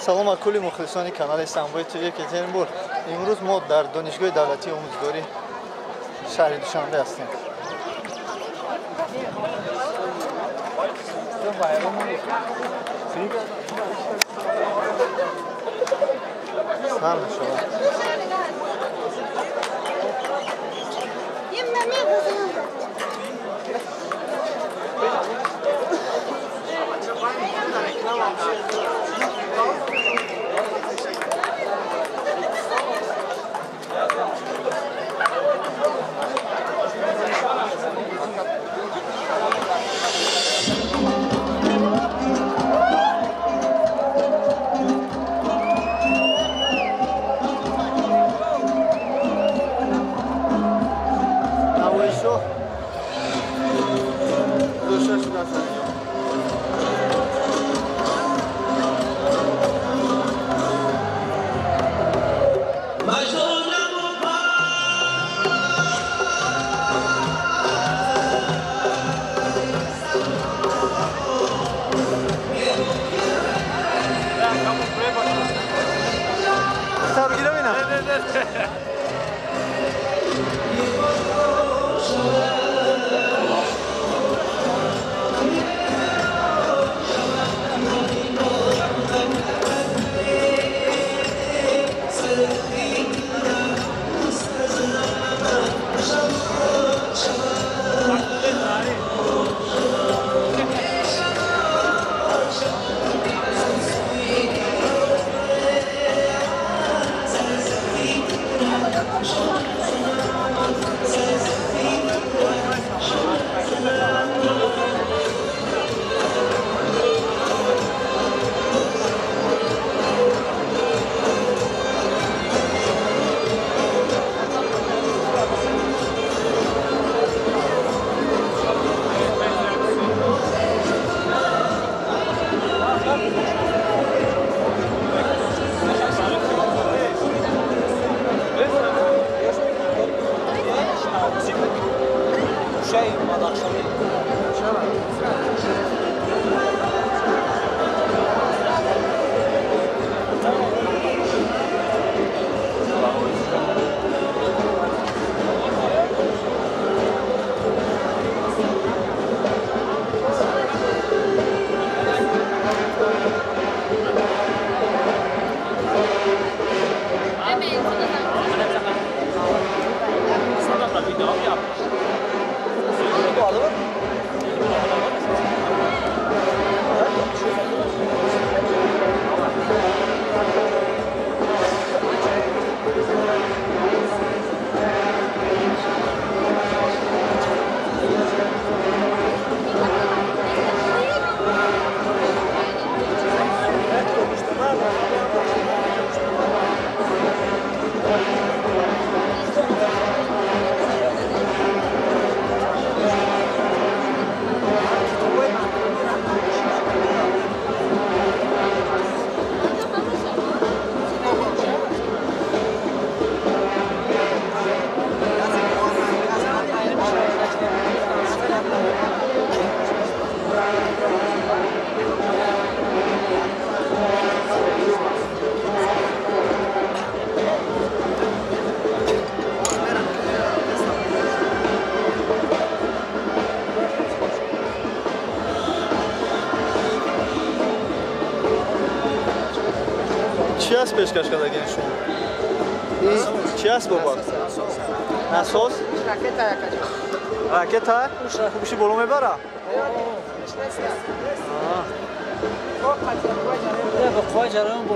салом аз кулли мухлисони канали Самбои ТВ Екатеринбург. имрӯз мо дар донишгоҳи давлатии омӯзгорӣ шаҳри Душанбе ҳастем. сар мешавад. چی هست پیشکش کردگین شما؟ چی هست بابا؟ نساز؟ راکت ها؟ خوبشی بلو میبره؟ با قوای جرایم بلو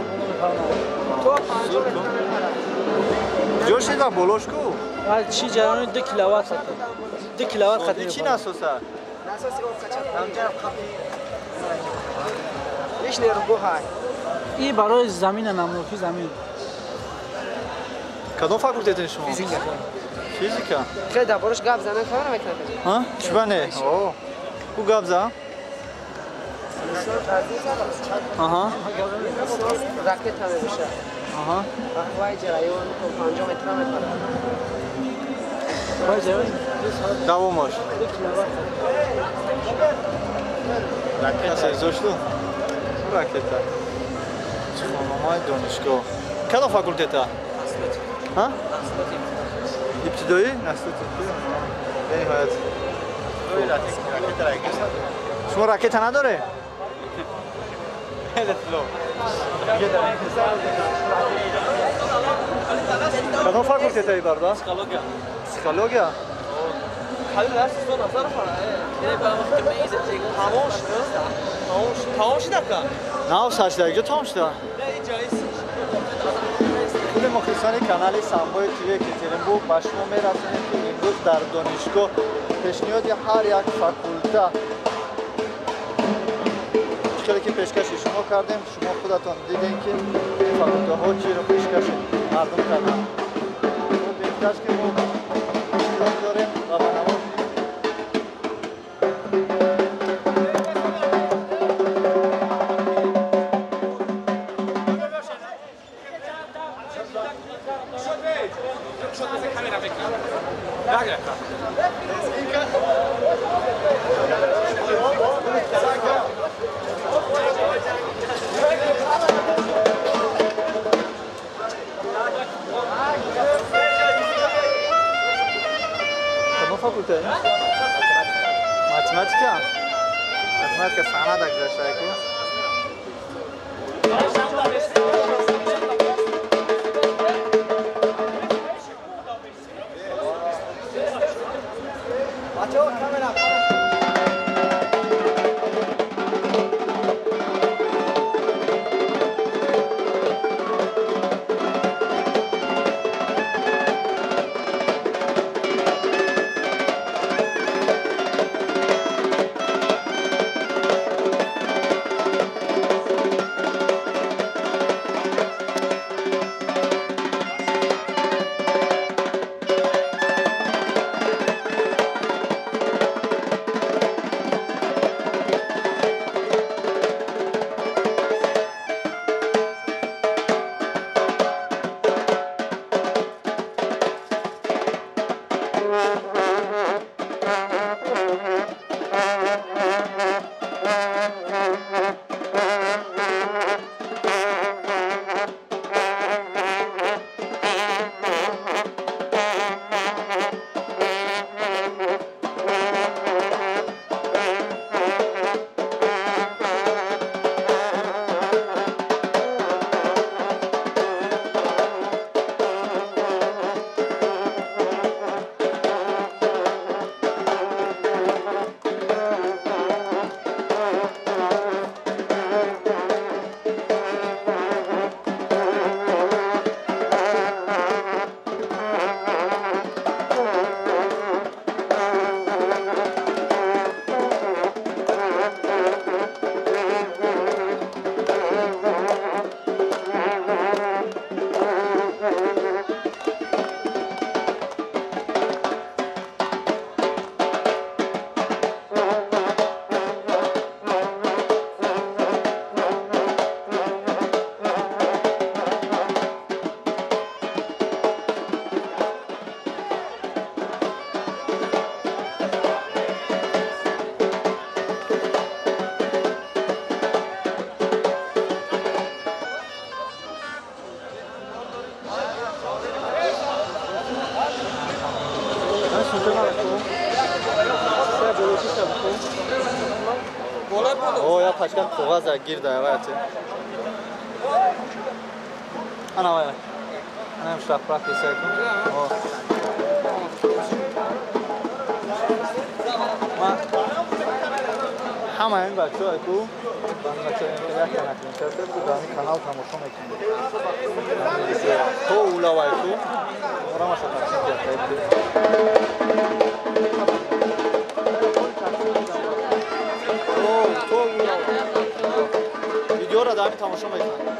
میبره جوش دیدم بلوش کو؟ چی جرایم 2 کیلووات خطی 2 کیلووات خطی چی نساز هست؟ نساز او کچا همجا خطی ایش نیرو های این برای زمین نموفی زمین کدوم فاکولته شما؟ فیزیکا فیزیکا خیلی دربارش گپ زدن کار نمیکنه ها چی بنه اوه کو گپ زد آها راکت هم میشه آها وای جریان 5 متر میپره وای جریان دوامش راکت ازش تو راکت خانم‌های دانشگاه کدام فاکولتته؟ ها؟ ابتدایی؟ نسل ابتدایی؟ به نهایت شما راکت نداره؟ کدام فاکولتته ای برده؟ Psicologia. پسیکولوژیا؟ خیلی درست است نظر کنه. یعنی با وقتی میز تماش تماش نکن. نه ساعت دیگه تمام شده. نه جایز. کل مخلصان کانال سامبای تیوی یکترینبورگ با شما میرسونیم که امروز در دانشگاه پیشنهاد هر یک فاکولته مشکلی که پیشکش شما کردیم شما خودتان دیدین که این فاکولته ها چی رو پیشکش مردم کردن بهتر که ما اشتراک داریم و برنامه فاکولته математика математика сан'at гузаштааку бачаҳо камера او یا پشکم کاغذ گیر دایواته انا وای انا مش راح يساكم ما همه این بچه های کو بچه های یک کنک نشسته بود در این کانال تماشا میکنید تو اولا وای کو مرا ما شکرشن کرده ویدیو را دائمی تماشا میکنید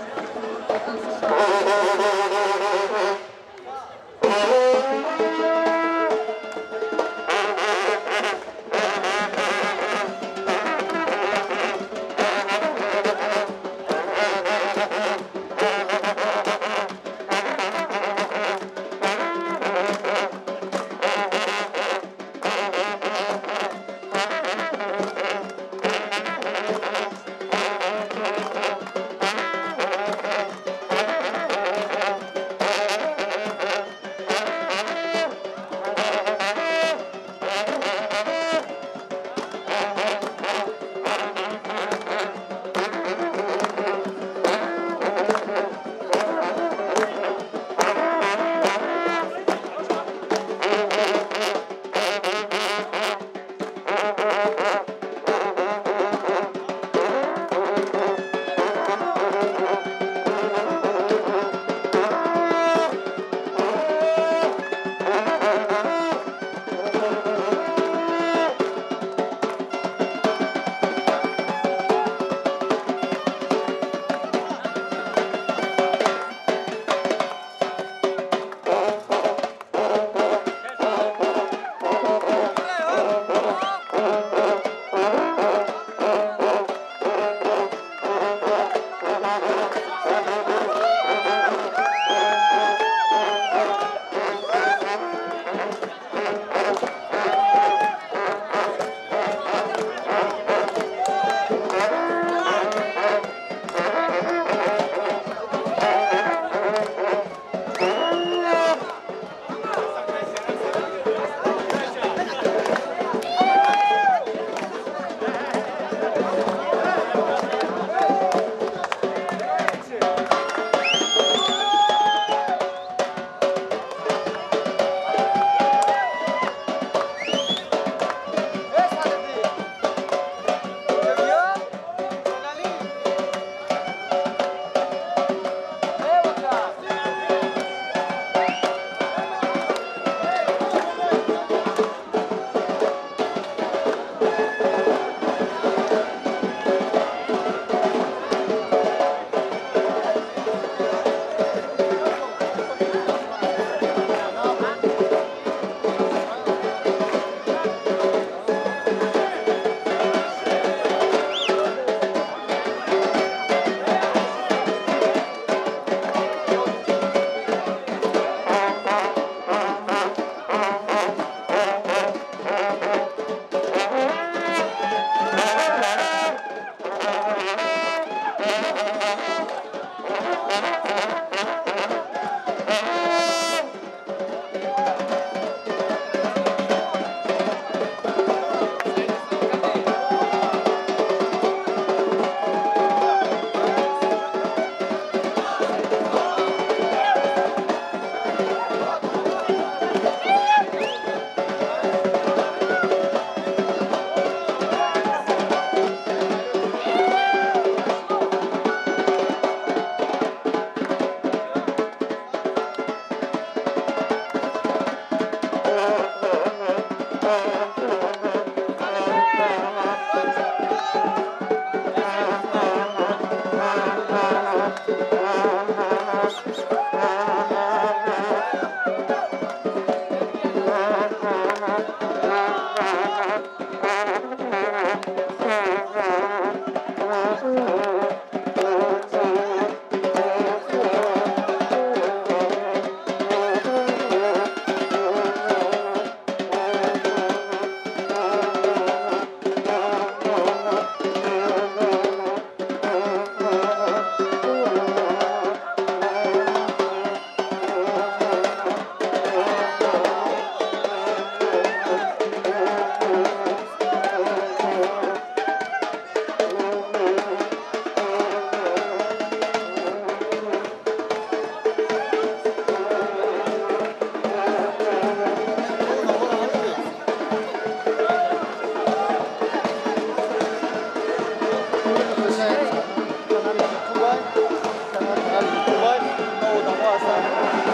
канал ютубай мо одамо ҳастанд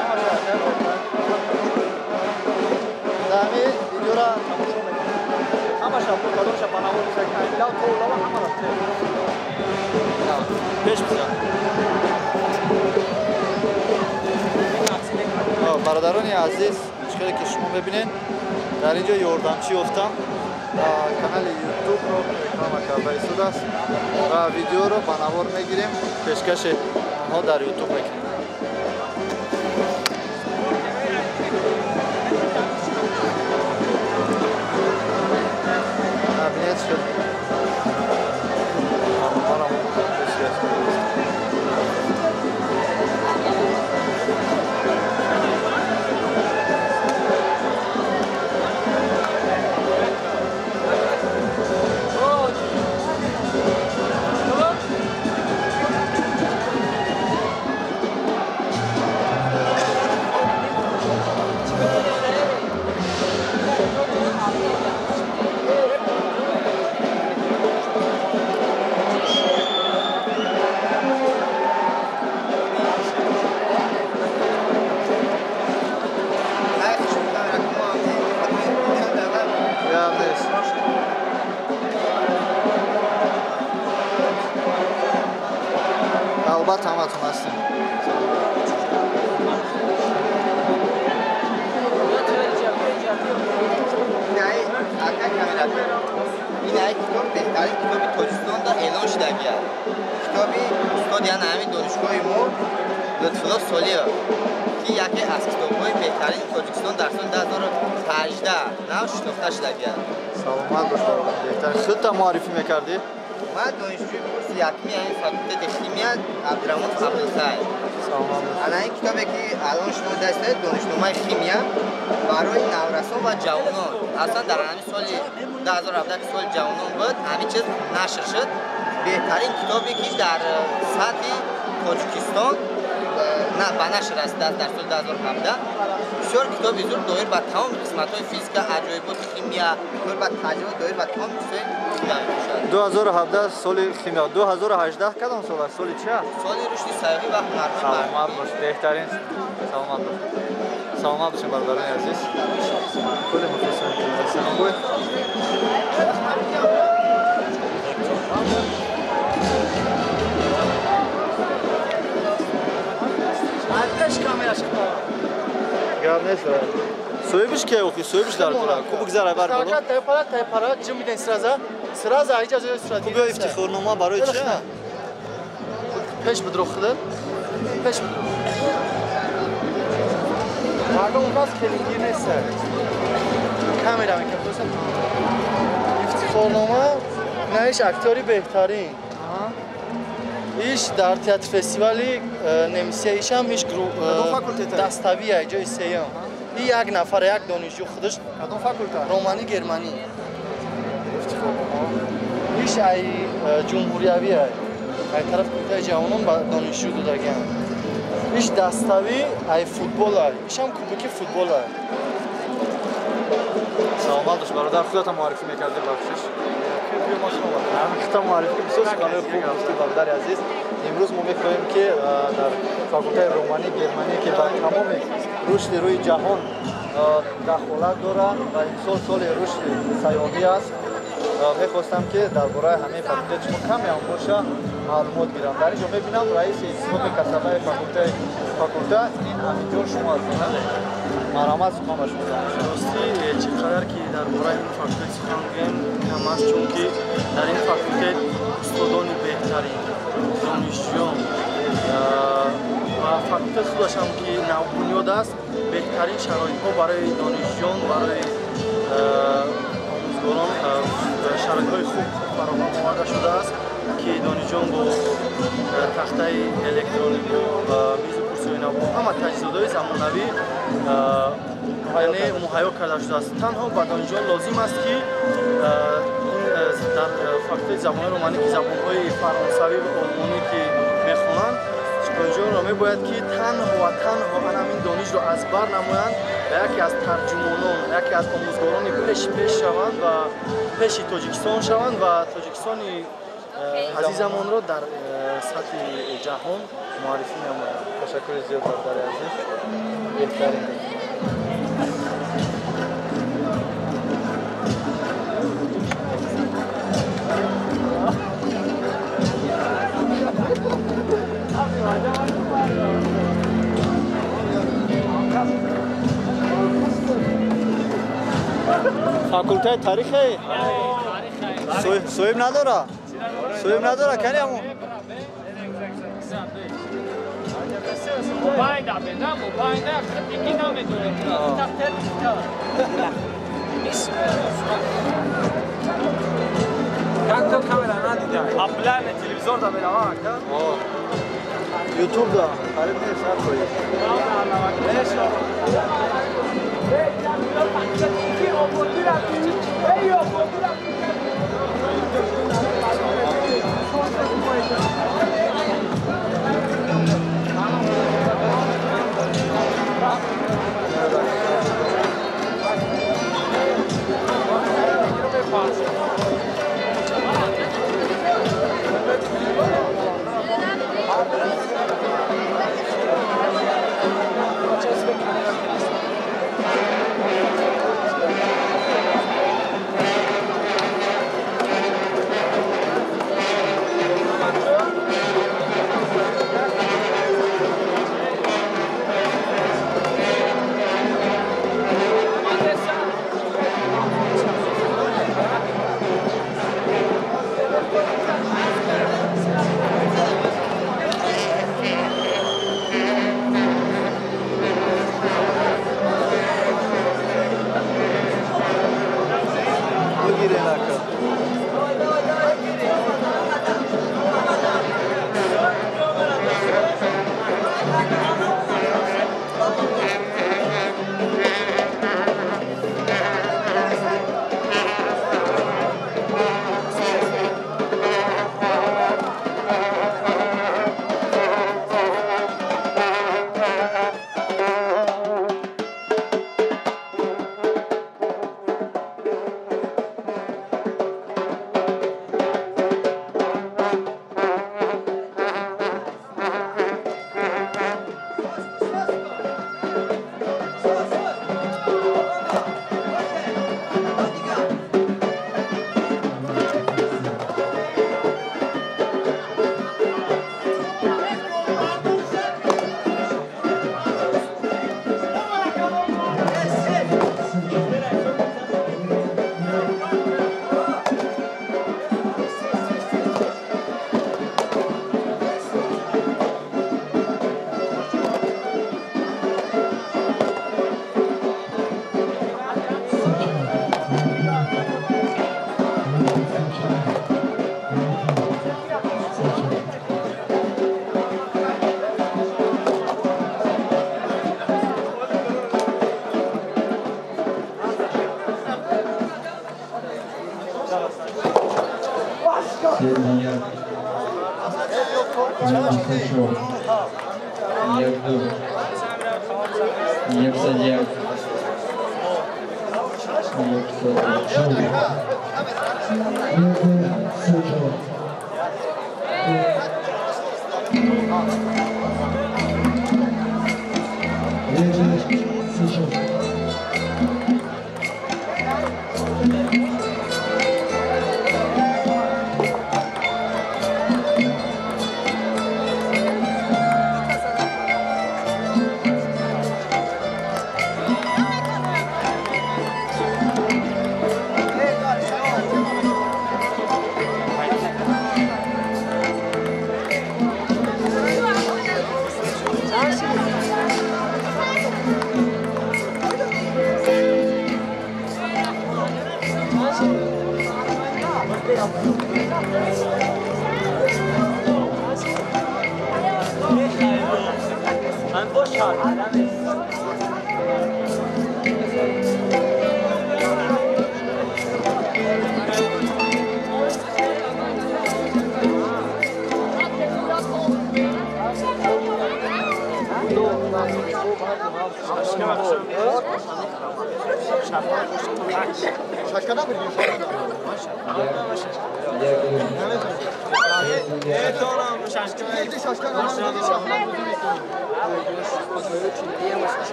ҳамаша дами видеора тамошо мекунед ҳамаша кадомша ба наво мисакан то улова ҳамара пеш бизан бародарони азиз чиқаре ки шумо мебинед дар инҷо ёрдамчӣ ёфтам канали ютубро реклама карда истодааст ва видеоро ба навор мегирем пешкаши онҳо дар ютуб мекунем бинед шуд албатта ҳаматон ҳастем ин китоб беҳтарин китоби тоҷикистонда эълон шудагияд китоби устоди яъне ҳамин донишгоҳи мо лутфулло солиев ки яке аз китобҳои беҳтарини тоҷикистон дар соли 2018 нав шинохта шудагияд саломат бош бародар беҳтарин худта муаррифӣ мекардӣ ман донишҷӯи курси якуми ҳамин факултети химия абдурамонов абдулсай саломат бош ана ин китобе ки алон шумо дастед донишномаи химия барои наврасон ва ҷавонон аслан дар ҳамин соли 2017 ки соли ҷавонон буд ҳамин чиз нашр шуд беҳтарин китобе ки дар сатҳи тоҷикистон ба нашр расидааст дар соли 2017 бисёр китоби зур доир ба тамоми қисматҳои физика аҷоиботи химия доир ба таҷрибаот доир ба тамоми чизҳои химия мебошад 2017 соли химия 2018 кадом сол аст соли чи аст соли рушди сайёҳӣ ва ҳунарҳои саломат бош беҳтарин саломат бош саломат бошем бародарони азиз кӯли мухлисони телевизиони бой гап нест соҳибиш ке офис соҳибиш дар кора ку бигзара бар боло тайпара ҷим биден сраза айҷа ҷои сурат ку бё ифтихорнома барои чи пеш бидро худад пеш бидро мардум у нас келингир нестад камера мекардосад ифтихорнома наиш актёри беҳтарин иш дар театр фестивали немисия ишам иш дастави айҷои сеюм и як нафар як донишҷӯ худаш кадом факулта романи германӣ иш ай ҷумҳуриявӣ ай тараф кӯтаи ҷавонон ба донишҷӯ додагиам иш даставӣ ай футбол ай ишам кубуки футбол ай саломат бош бародар худатам муаррифӣ мекардӣ бахшиш худта муаррифӣ бисёр суханои хуб гуфтӣ бародари азиз имрӯз мо мехоҳем ки дар факултаи романӣ германӣ ки ба тамоми рушди рӯи ҷаҳон дахолат дорад ва имсол соли рушди сайёҳӣ аст мехостам ки дар бораи ҳамаи факултаи шумо каме ҳам боша маълумот гирам дар инҷо мебинам раиси интихоби касабаи факулта ин аминҷон шумо ҳастед марҳамат суханаш мезанед рости чӣ қадар ки дар бораи ин факултет сухан гӯем кам аст чунки дар ин факултет устодони беҳтарин донишҷӯён ва факултет худашам ки навбунёд аст беҳтарин шароитҳо барои донишҷӯён барои омӯзгорон шароитҳои хуб фароҳам омада шудааст ки донишҷӯён бо тахтаи электронику ва мизу курсиҳои нав ҳама таҷҳизотҳои замонавӣ яъне муҳайё карда шудааст танҳо ба донишҷӯён лозим аст ки дар факултети забонҳои романӣ ки забонҳои фаронсавӣ ва олмонӣ ки мехонанд донишҷӯёнро мебояд ки танҳо ҳамин донишро аз бар намоянд ва яке аз тарҷумонон яке аз омӯзгорони пеш шаванд ва пеши тоҷикистон шаванд ва тоҷикистони азизамонро дар سطح جهان معرفی نماید. تشکر زیاد برادر عزیز. بهترین فاکولته تاریخی سویم نداره سویم نداره کنی همون Tanto kamera ندیدم. قبلا تلویزیون دا می‌رفتم. یوتیوب دا خرید نیست هر کوی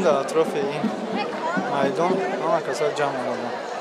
در اطراف این میدان همه کسا جمع آمدن.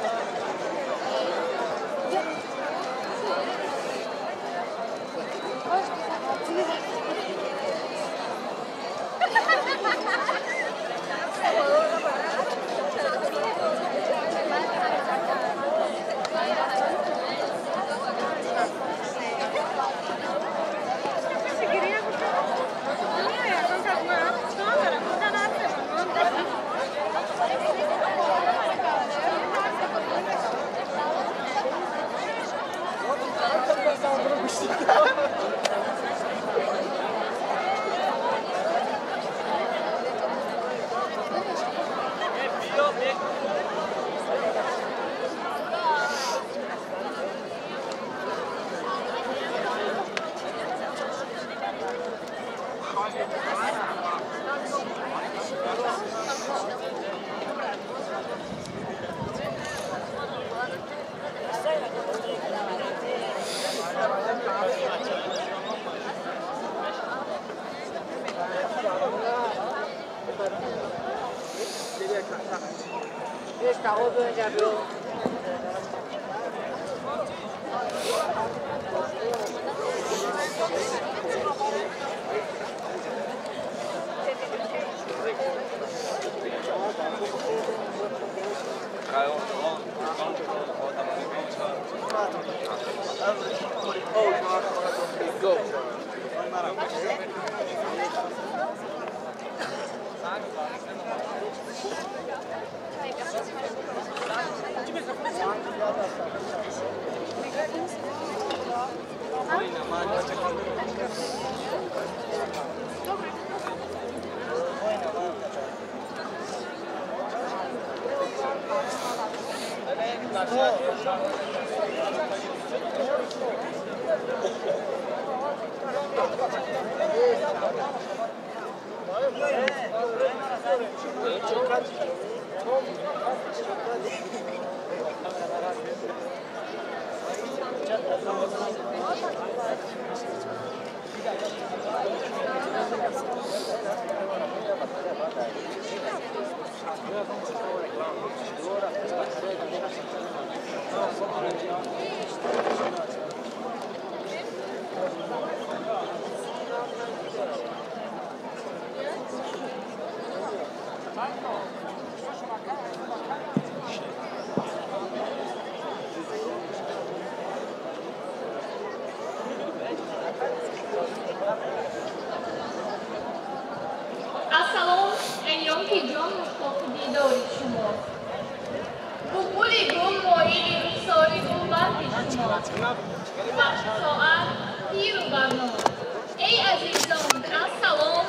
السلام ایام که جان مشتاق دیداری شما بقول گم مایل رخساری گم برد شما بخش ساعت پیر و برنامه ای عزیزان السلام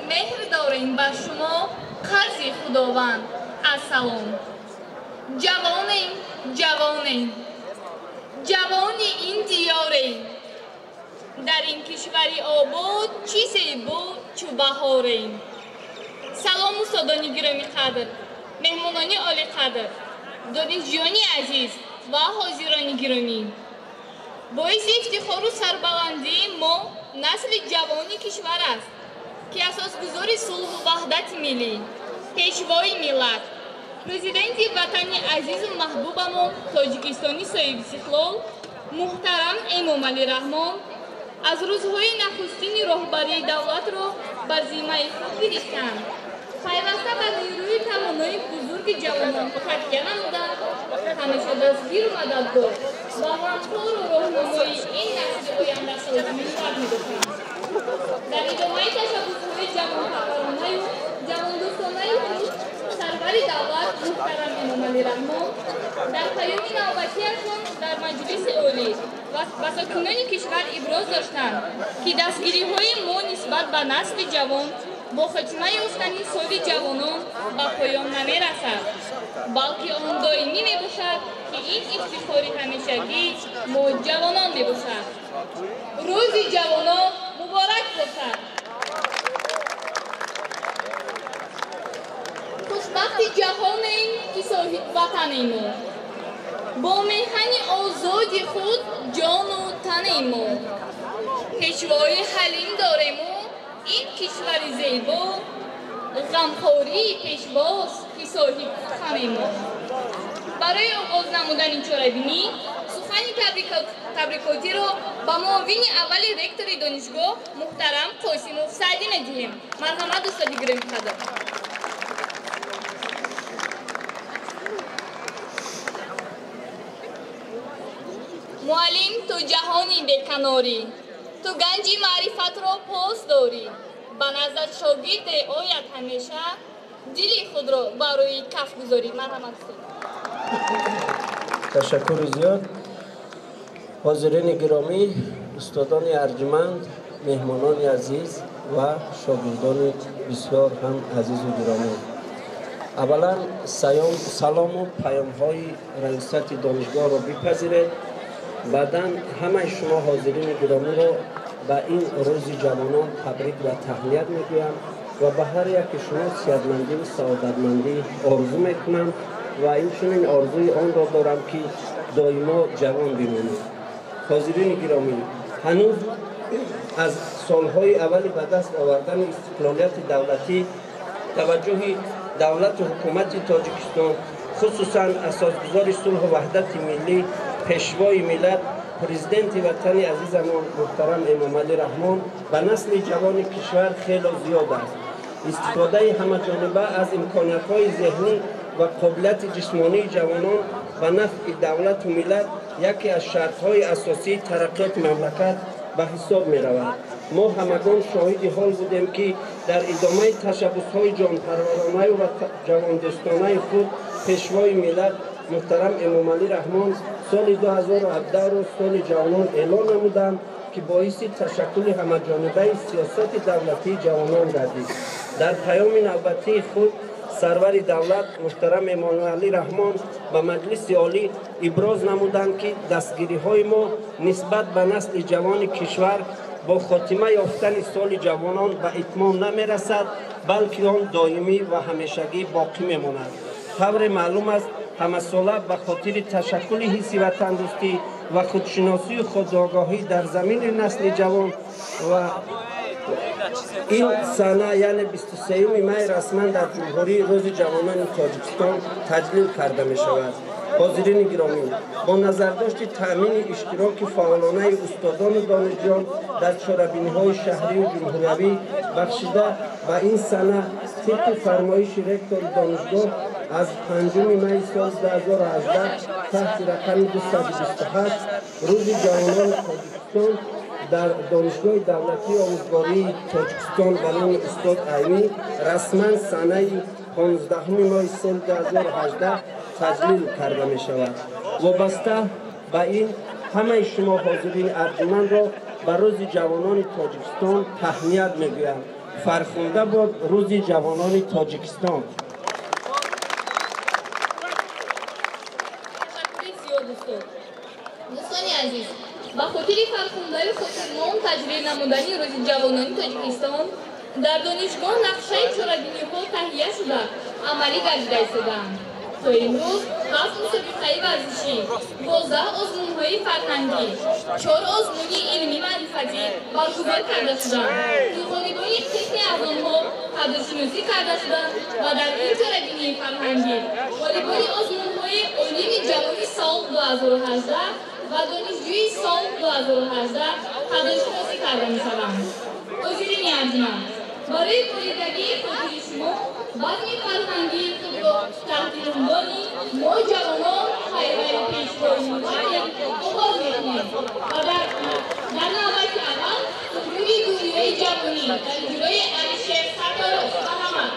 مهر داریم بر شما قرض خداوند السلام جوانیم جوانی این دیاریم در این کشوری آباد چیزی بود چو بهاریم سلام استادانی گرامی قدر مهمانانی عالی قدر دانشجویان عزیز و حاضران گرامی باعث افتخار و سربلندی ما نسل جوانی کشور است که اساسگذار صلح و وحدت ملی پیشوای ملت پرزیدنت وطن عزیز و محبوبمون تاجیکستانی صاحب استقلال محترم امامعلی رحمان از روزهای نخستین راهبری دولت را بر ذمه خود گرفتند پیوسته به نیروی توانایی بزرگ جوانان تکیه نمودند همیشه دستگیر و مددگار و همکار و راهنمای این نسل آینده سازمان می‌باشند در ادامه تشبس‌های جوان‌پرورانه و جوان‌دوستانه خود سرور دولت محترم امامعلی رحمان در پیام نوبتی‌شان در مجلس عالی و ساکنان کشور ابراز داشتند که دستگیری‌های ما نسبت به نسل جوان با خاتمه یافتن سال جوانان به پایان نمی‌رسد بلکه آن دائمی میباشد که این افتخار همیشگی ما جوانان میباشد روز جوانان مبارک باشد خوشبخت جهانیم که صاحب وطنیم با میهن آزاد خود جان و تنیم پیشوای حلیم داریم این کشور زیبا غمخواری پیشواز که صاحب خمیم برای آغاز نمودن این چاره‌بینی سخن تبریکاتی را به معاون اول رکتور دانشگاه محترم قاسموف سعدی می‌دهیم. مرحمت استاد گرامی قدر. معلم تو جهانی بیکناری تو گنج معرفت را پاس داری به نظر شاگرد آید همیشه دل خود را برای کف گذاری. مرحمت تشکر زیاد. حاضرین گرامی، استادان ارجمند، مهمانان عزیز و شاگردان بسیار هم عزیز و گرامی، اولا سلام و پیام های رئیست دانشگاه را بپذیرید. بعدا همه شما حاضرین گرامی را به این روز جوانان تبریک و تهنیت میگویم و به هر یک شما صحتمندی و سعادتمندی آرزو میکنم و اینچنین آرزوی آن را دارم که دائما جوان بمانید. حاضرین گرامی، هنوز از سالهای اول به دست آوردن استقلالیت دولتی توجه دولت و حکومت تاجیکستان خصوصا اساسگزار صلح و وحدت ملی، پیشوای ملت، پرزیدنت وطن عزیزمان محترم امام علی رحمان به نسل جوان کشور خیلی زیاد است. استفاده همه‌جانبه از امکانات‌های ذهنی و قابلیت جسمانی جوانان به نفع دولت و ملت یکی از شرط‌های اساسی ترقیات مملکت به حساب می‌رود. ما همگان شاهد حال بودیم که در ادامه تشبس‌های جانپرورانه و جوان خود پیشوای ملت محترم امام علی رحمان سال 2017 را سال جوانان اعلان نمودند که باعث تشکل همه‌جانبه سیاست دولتی جوانان گردید. در پیام نوبتی خود سرور دولت محترم امام علی رحمان به مجلس عالی ابراز نمودند که دستگیری‌های ما نسبت به نسل جوان کشور با خاتمه یافتن سال جوانان به اتمام نمی‌رسد، بلکه آن دائمی و همیشگی باقی می‌ماند. طور معلوم است همه ساله به خاطر تشکل حس وطن‌دوستی و خودشناسی و خودآگاهی در زمین نسل جوان و این سنه یعنی 23 می رسما در جمهوری روز جوانان تاجیکستان تجلیل کرده می شود. حاضرین گرامی، با نظرداشت تأمین اشتراک فعالانه استادان و دانشجویان در چاره‌بینی‌های شهری و جمهوری بخشیده و این سنه طبق فرمایش رکتور دانشگاه از 5 می سال 2018 تحت رقم 228 روز جوانان تاجیکستان در دانشگاه دولتی آموزگاری تاجیکستان برای استاد عینی رسما سنه 15 ماه سال 2018 تجلیل کرده می شود. وابسته به این همه شما حاضرین ارجمند را به روز جوانان تاجیکستان تهنیت می گویم. فرخنده باد روز جوانان تاجیکستان. دوستان عزیز، با خاطر فرخنده خودمان تجلیل نمودنی روز جوانان تاجیکستان در دانشگاه نقشه چاره‌بینی‌ها تهیه شده عملی گردیده شدند. تا امروز 7 مسابقه ورزشی، 12 آزمون‌های فرهنگی، 4 آزمون علمی معرفتی برگزار کرده شدند. خوانندگان قسم از آنها قدرشناسی کرده شدند و در این چاره‌بینی فرهنگی غالبان آزمون‌های علوم جوانی سال 2018 و دانشجوی سال 2018 قدرشناسی کرده می‌شوند. حاضرین ارجمند، برای بریدگی خاطر شما بزم فرهنگی خود را تحت عنوان ما جوانان خیبر پیشگاهی می‌کنیم آغاز می‌کنیم و در نوبت اول سخنگوی گروه‌های جوانی در اجرای علیشیر سردار محمد.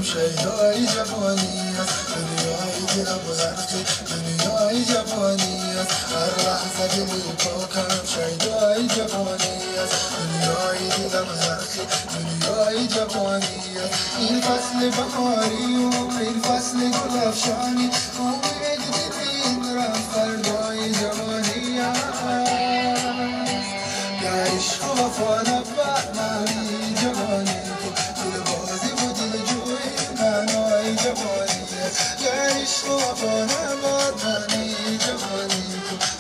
شیدای جوانی است دنیای دلم غرقی دنیای جوانی است هر لحظه دلی پاکم شیدای جوانی است دنیای دلم غرقی دنیای جوانی است این فصل بهاری و این فصل گلفشانی امید دیدین رفت فردای جوانی است یا عشق و وفا نبع معنی جوانی دل بازی و دل جوی معنای جوانی یا عشق و وفا نبع معنی جوانی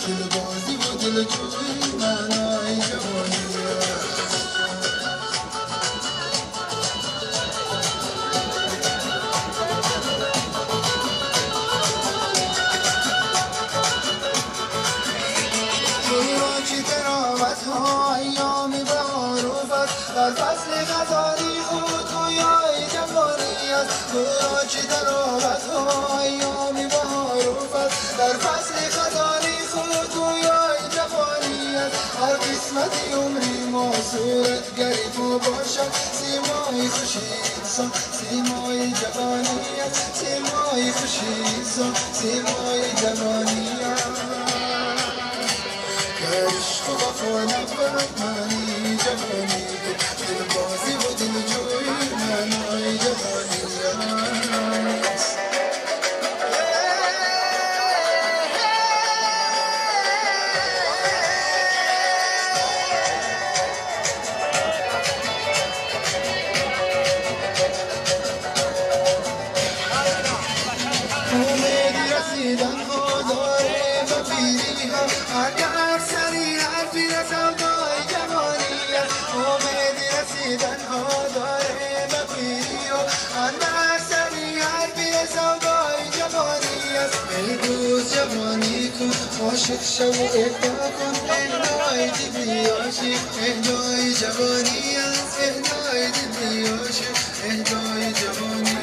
دل بازی و دل جوی معنای جوانی ایامی بهار و فصل در فصل خزانی خود گویای جوانی است گویاچی در آبتها ایامی بهار و فصل در فصل خزانی خود گویای جوانی است هر قسمتی عمری ما صورتگری تو باشد سیمای خوشی انسان سیمای جوانی است سیمای خوشی انسان سیمای جوانی است عشق و وفا نبود معنی جوانی دل بازی و دل جوی معنای جوانی است کن عاشق شو و اهدا کن اهدای دل بیاشی اهدای جوانی است اهدای دل بیاشی اهدای جوانی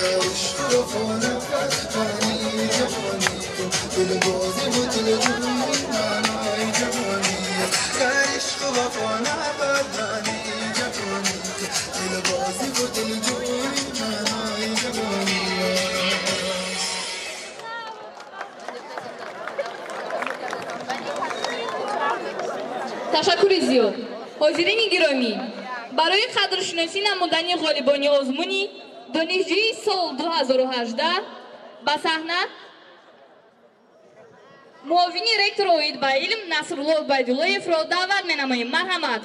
عشق و فانفت فانی جوانی کن دل بازی و دل جوانی معنای جوانی عشق و فانفت فانی جوانی کن دل بازی و دل جوانی معنای جوانی تشکر زیاد. حاضرین گرامی، برای قدرشناسی نمودن غالبان آزمونی دانشجوی سال 2018 به صحنه معاون رکتور اوید به علم نصرالله عبیدالله‌یف را دعوت می‌نماییم. مرحمت.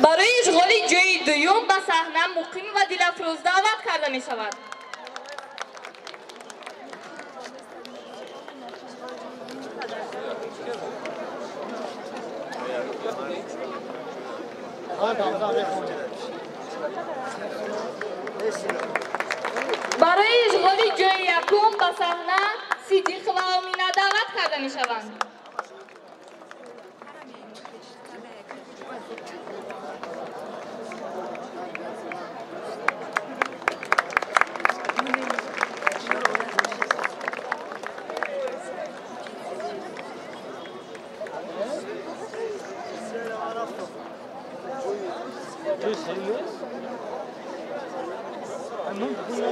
برای اشغال جای دوم به صحنه مقیم و دلافروز دعوت کرده می شود. برای اشغال جای یکم به صحنه صدیق و آمینه دعوت کرده می شوند.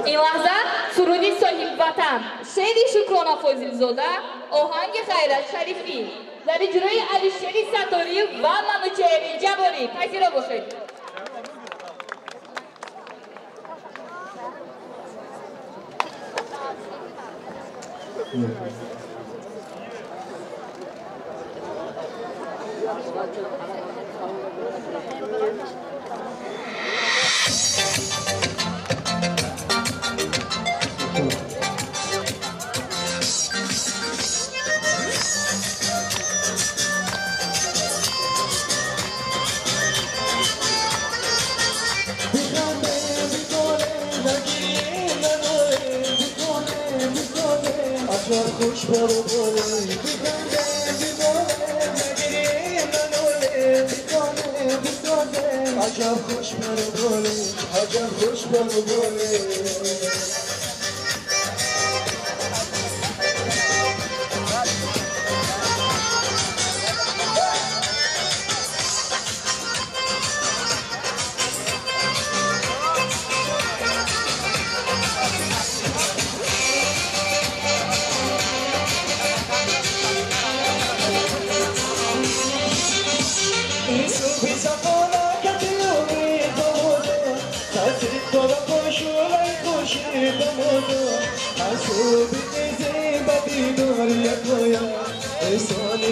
این لحظه سرودی صاحب وطن شعری شکرانه فاضل‌زاده آهنگ غیرت شریفی در اجرای علیشری ستاری و منوچهر جباری پذیرا باشید. خوش برو بوله بیکنه بیباله نگیری منوله بیکنه بیکنه عجب خوش برو بوله عجب خوش برو بوله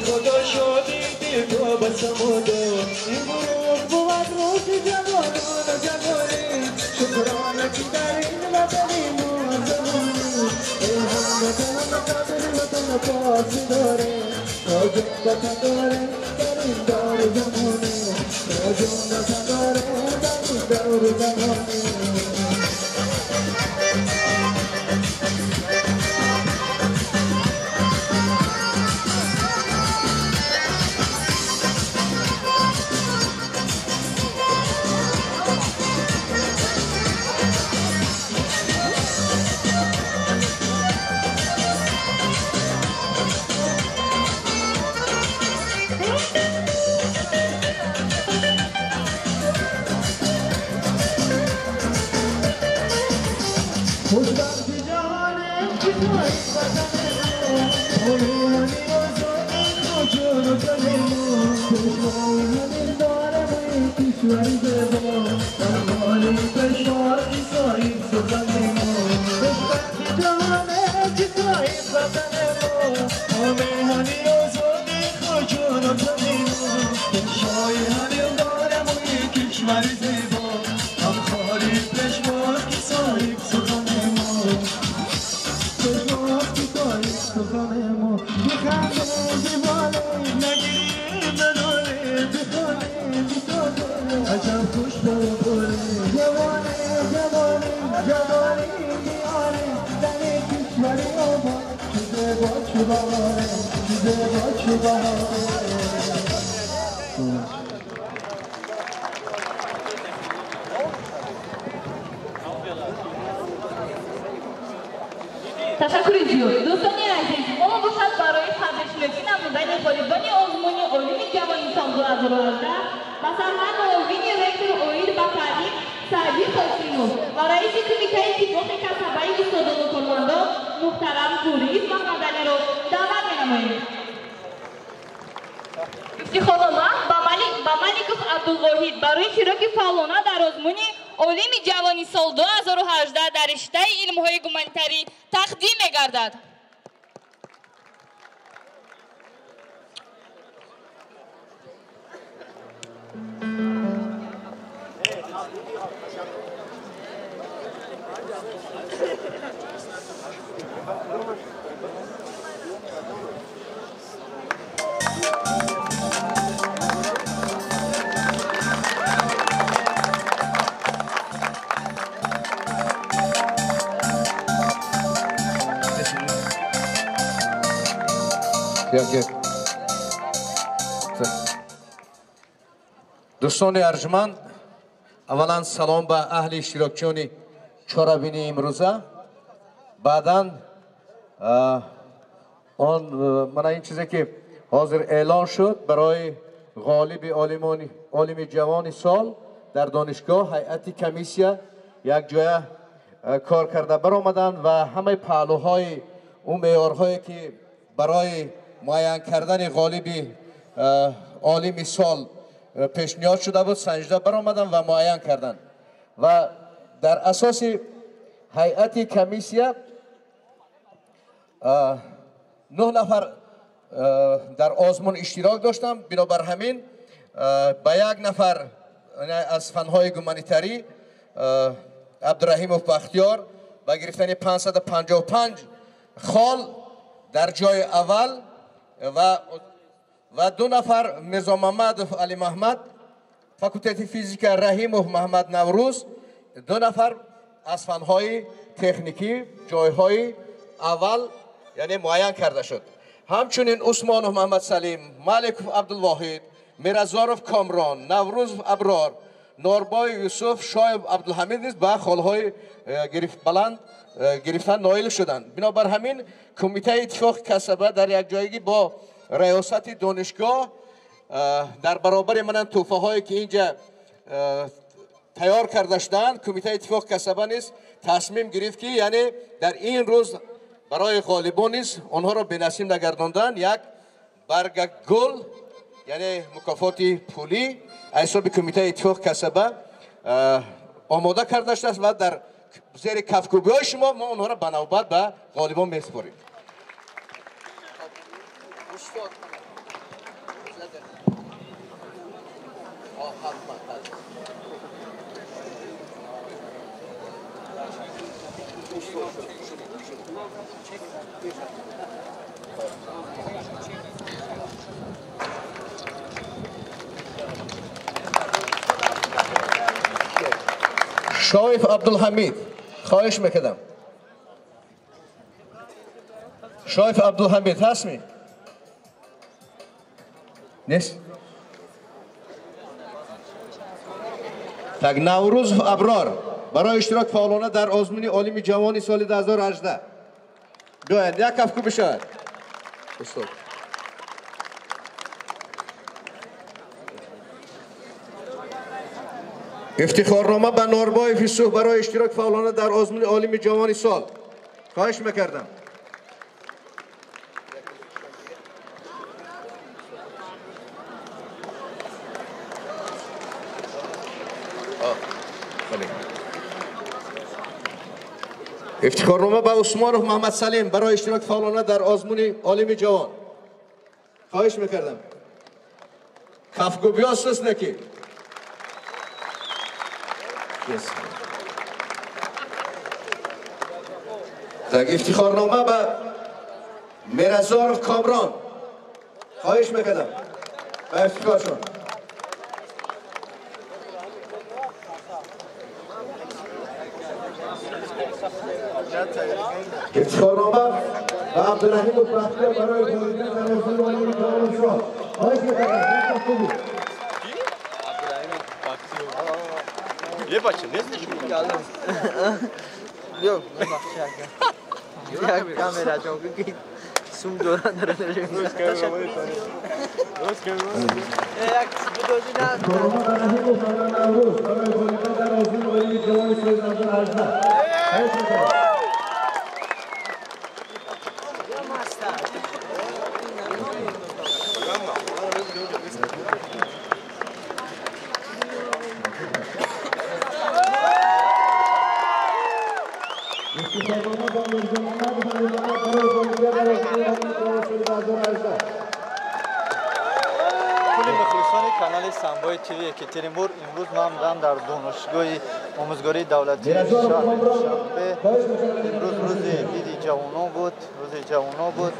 خدا شادی دل تو بسموده این گروه بود روز جوانان جوانی شکرانه که در این وطنی موزمانی این هموطن قدر وطن پاسی داره راجب وطن داره در این دار زمانی راجب وطن داره در این دار زمانی عجب خوش بخوری جوانی جوانی جوانی میاره در کشوری آباد چیزه با چو بهاره چیزه با چو بهاره تشکر زیاد. دوستان عزیز، ما باشد برای تبریک نمودن والیبال آزمون علوم جوانی سال 2018 و سرهنگ معاون رکتور اوید و تعلیم سعدی خاصیمون و رئیس کمیته اتفاق کسبه استادان و کارمندان محترم پوری محمدعلی را دعوت می‌نماییم. افتخارنامه با ملکوف عبدالواحد برای اشتراک فعالانه در آزمون علوم جوانی سال 2018 در رشته علم‌های گومانیتری تقدیم می‌گردد. دوستان ارجمند، اولا سلام به اهل اشتراکچیان چهاربینی امروزه. بعدا من این چیزی که حاضر اعلان شد برای غالب عالم جوان سال در دانشگاه هیئت کمیسیه یک جای کار کرده برآمدند و همه پهلوهای اون معیارهایی که برای معین کردن غالب عالم سال پیشنهاد شده بود سنجیده برآمدن و معین کردن و در اساس هیئت کمیسیه 9 نفر در آزمون اشتراک داشتم. بنابر همین به 1 نفر از فنهای گومانیتری عبدالرحیم بختیار با گرفتن 555 خال در جای اول و 2 نفر میرزا محمد علی محمد فاکولته فیزیک رحیم محمد نوروز 2 نفر از فنهای تکنیکی جایهای اول یعنی معین کرده شد. همچنین عثمان محمد سلیم، ملک عبدالواحد، میرزاروف کامران، نوروز ابرار، نوربای یوسف، شایب عبدالحمید نیز به خالهای بلند گرفتن نایل شدند. بنابر همین کمیته اتفاق کسبه در یک جایگی با ریاست دانشگاه در برابر من توفه هایی که اینجا تیار کرده شدند کمیته اتفاق کسبه نیز تصمیم گرفت که یعنی در این روز برای غالبان نیز آنها را به نصیب نگرداندن یک برگ گل یعنی مکافات پولی حساب کمیته اتفاق کسبه آماده کرده شده است و در زیر کفکوبی های شما ما آنها را به نوبت به غالبان میسپاریم. شایف عبدالحمید خواهش میکنم. شایف عبدالحمید هستی؟ نیست؟ تک نوروز ابرار برای اشتراک فعالانه در آزمون عالم جوانی سال 2018 بیاید یک کف کوب شاید استاد. افتخارنامه به نوربای فیسوح برای اشتراک فعالانه در آزمون عالم جوانی سال خواهش میکردم. افتخارنامه به عثمان محمد سلیم برای اشتراک فعالانه در آزمون عالم جوان خواهش میکردم. کفگوبی ها سوست نکی. افتخارنامه به میرزاروف کامران خواهش میکردم به افتخارشون. افتخارنامه و عبدالرحیم بختیار برای بازیکن در حضور والد دانشگاه. آقای کتابی خوبی. یه بچه نیستش Yok, ben bakacağım. Ya kamera çok iyi. Sum dönen döner. Yak bu dözüne. افتخارنامه برای نوروز برای بازیکن در حضور والد جوان سید عبدالعزیز. آقای کتابی. پول مخلصان کانال سامبای تیوی یکترینبور امروز من بودم در دانشگاه آموزگاری دولتی شهر دوشنبه. امروز روز عید جوانان بود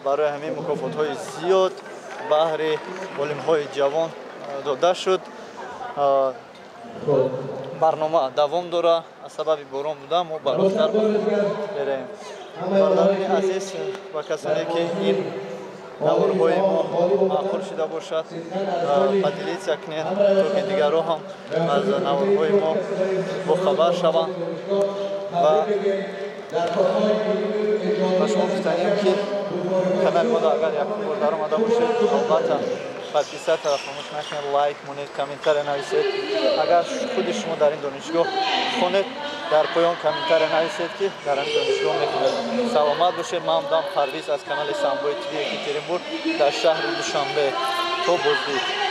برای همین مکافات‌های زیاد بهر معلم‌های جوان داده شد. برنامه دوام داره. از سبب باران بوده ما بالاتر بریم. برادران عزیز و کسانی که این نوارهای ما معقول شده باشد پدیلیت کنید تا که دیگرها هم از نوارهای ما با خبر شوند و شما بستانیم که کانال ما اگر یک بار در آمده باشید البته پادکست فراموش نکنید، لایک مونید، کامنتر نویسید. اگر خود شما در این دانشگاه خونید در پایان کامنتر نویسید که در این دانشگاه میخونید. سلامت باشید. من بودم پرویز از کانال سامبای تیوی یکترینبور در شهر دوشنبه. تا بازدید.